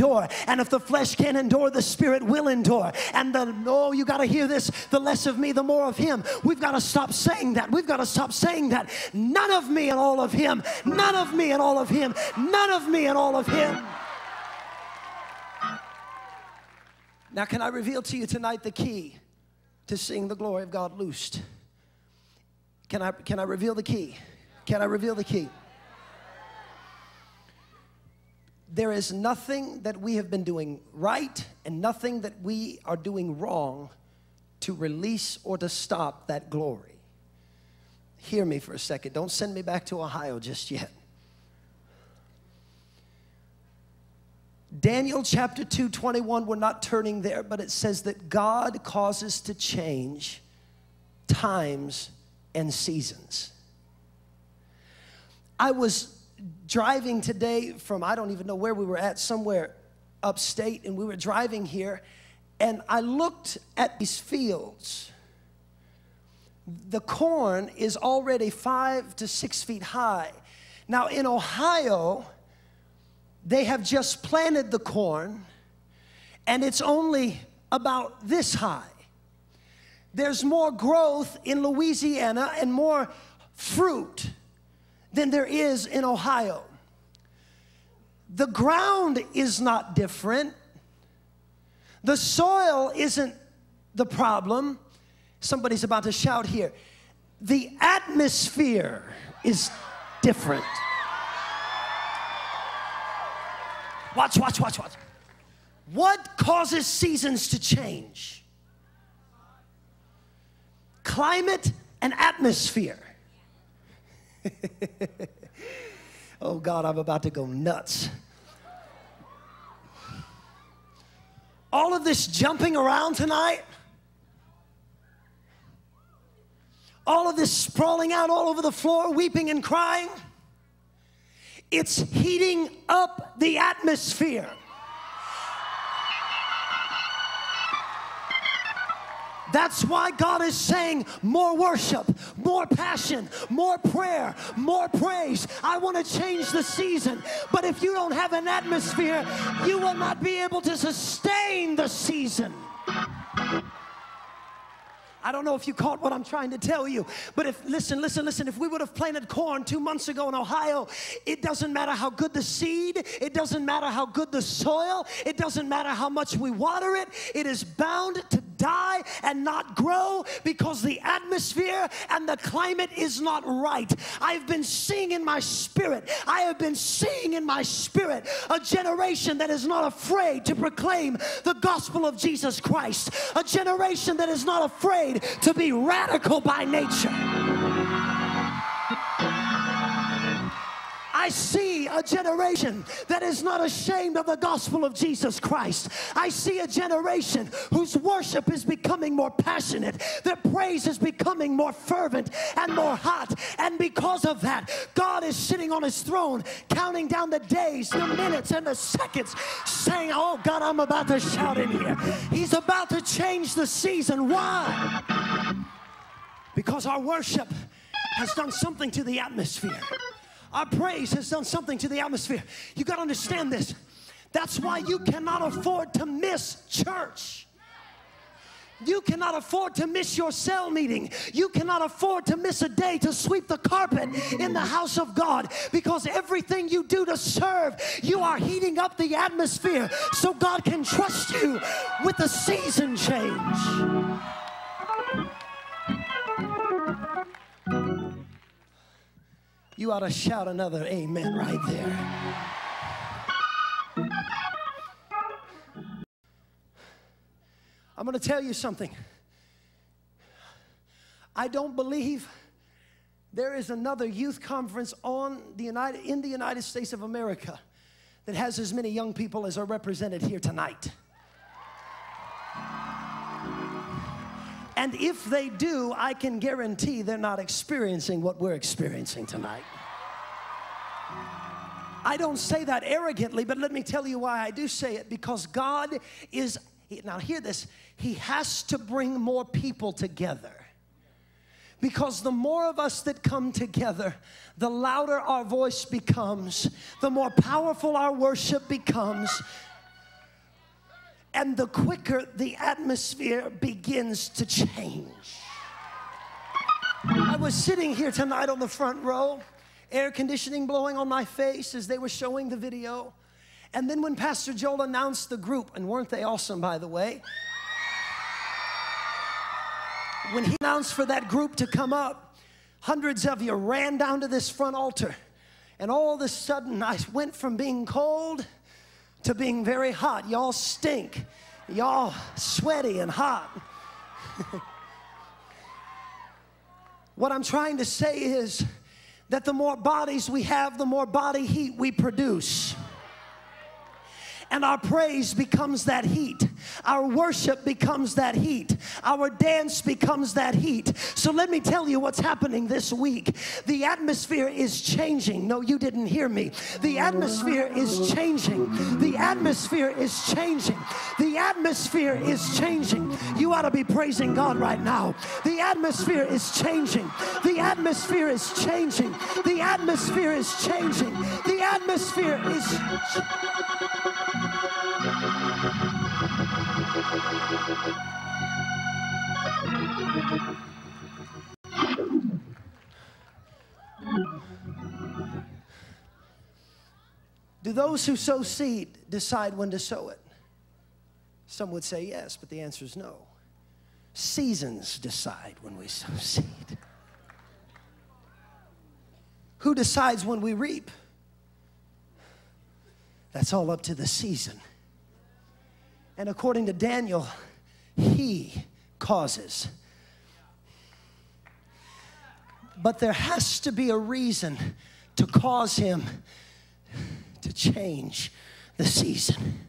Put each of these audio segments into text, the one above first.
endure. And if the flesh can't endure, the Spirit will endure. And you got to hear this, the less of me, the more of Him. We've got to stop saying that. We've got to stop saying that. None of me and all of Him. None of me and all of Him. None of me and all of Him. Now, can I reveal to you tonight the key to seeing the glory of God loosed? Can I reveal the key? Can I reveal the key? There is nothing that we have been doing right and nothing that we are doing wrong to release or to stop that glory. Hear me for a second. Don't send me back to Ohio just yet. Daniel chapter 2:21, we're not turning there, but it says that God causes to change times and seasons. I was driving today from, I don't even know where we were at, somewhere upstate, and we were driving here, and I looked at these fields. The corn is already 5 to 6 feet high. Now in Ohio, they have just planted the corn, and it's only about this high. There's more growth in Louisiana and more fruit than there is in Ohio. The ground is not different. The soil isn't the problem. Somebody's about to shout here. The atmosphere is different. Watch. What causes seasons to change? Climate and atmosphere. Oh God, I'm about to go nuts. All of this jumping around tonight, all of this sprawling out all over the floor, weeping and crying, it's heating up the atmosphere. That's why God is saying more worship, more passion, more prayer, more praise. I want to change the season. But if you don't have an atmosphere, you will not be able to sustain the season. I don't know if you caught what I'm trying to tell you, but listen, if we would have planted corn 2 months ago in Ohio, it doesn't matter how good the seed, it doesn't matter how good the soil, it doesn't matter how much we water it, it is bound to die and not grow because the atmosphere and the climate is not right. I've been seeing in my spirit, I have been seeing in my spirit a generation that is not afraid to proclaim the gospel of Jesus Christ, a generation that is not afraid to be radical by nature. I see a generation that is not ashamed of the gospel of Jesus Christ. I see a generation whose worship is becoming more passionate. Their praise is becoming more fervent and more hot. And because of that, God is sitting on His throne, counting down the days, the minutes, and the seconds, saying, oh God, I'm about to shout in here. He's about to change the season. Why? Because our worship has done something to the atmosphere. Our praise has done something to the atmosphere. You got to understand this. That's why you cannot afford to miss church. You cannot afford to miss your cell meeting. You cannot afford to miss a day to sweep the carpet in the house of God, because everything you do to serve, you are heating up the atmosphere so God can trust you with the season change. You ought to shout another amen right there. I'm going to tell you something. I don't believe there is another youth conference in the United States of America that has as many young people as are represented here tonight. And if they do, I can guarantee they're not experiencing what we're experiencing tonight. I don't say that arrogantly, but let me tell you why I do say it. Because God is, now hear this, He has to bring more people together. Because the more of us that come together, the louder our voice becomes, the more powerful our worship becomes. and the quicker the atmosphere begins to change. I was sitting here tonight on the front row, air conditioning blowing on my face as they were showing the video. And then when Pastor Joel announced the group, and weren't they awesome, by the way? When he announced for that group to come up, hundreds of you ran down to this front altar. And all of a sudden, I went from being cold to being very hot. Y'all stink. Y'all sweaty and hot. What I'm trying to say is that the more bodies we have, the more body heat we produce. And our praise becomes that heat. Our worship becomes that heat. Our dance becomes that heat. So let me tell you what's happening this week. The atmosphere is changing. No, you didn't hear me. The atmosphere is changing. The atmosphere is changing. The atmosphere is changing. You ought to be praising God right now. The atmosphere is changing. The atmosphere is changing. The atmosphere is changing. The atmosphere is Do those who sow seed decide when to sow it? Some would say yes, but the answer is no. Seasons decide when we sow seed. Who decides when we reap? That's all up to the season. And according to Daniel, he causes. But there has to be a reason to cause him to change the season.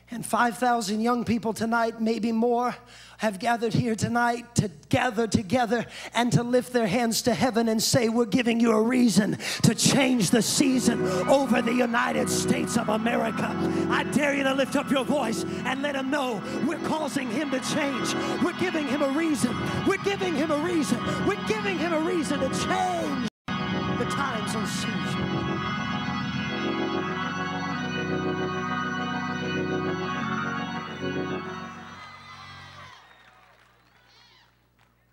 And 5,000 young people tonight, maybe more, have gathered here tonight to gather together and to lift their hands to heaven and say, we're giving you a reason to change the season over the United States of America. I dare you to lift up your voice and let him know we're causing him to change. We're giving him a reason. We're giving him a reason. We're giving him a reason to change the times and seasons.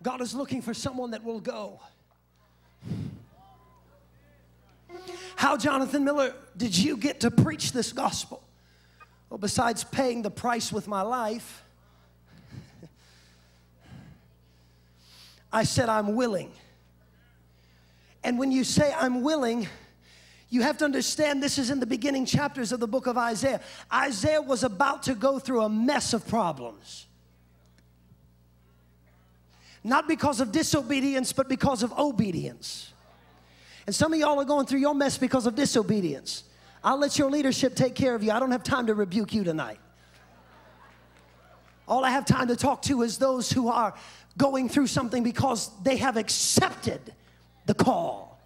God is looking for someone that will go. How, Jonathan Miller, did you get to preach this gospel? Well, besides paying the price with my life, I said, I'm willing. And when you say I'm willing, you have to understand this is in the beginning chapters of the book of Isaiah. Isaiah was about to go through a mess of problems. Not because of disobedience, but because of obedience. And some of y'all are going through your mess because of disobedience. I'll let your leadership take care of you. I don't have time to rebuke you tonight. All I have time to talk to is those who are going through something because they have accepted the call.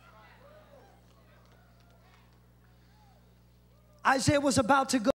Isaiah was about to go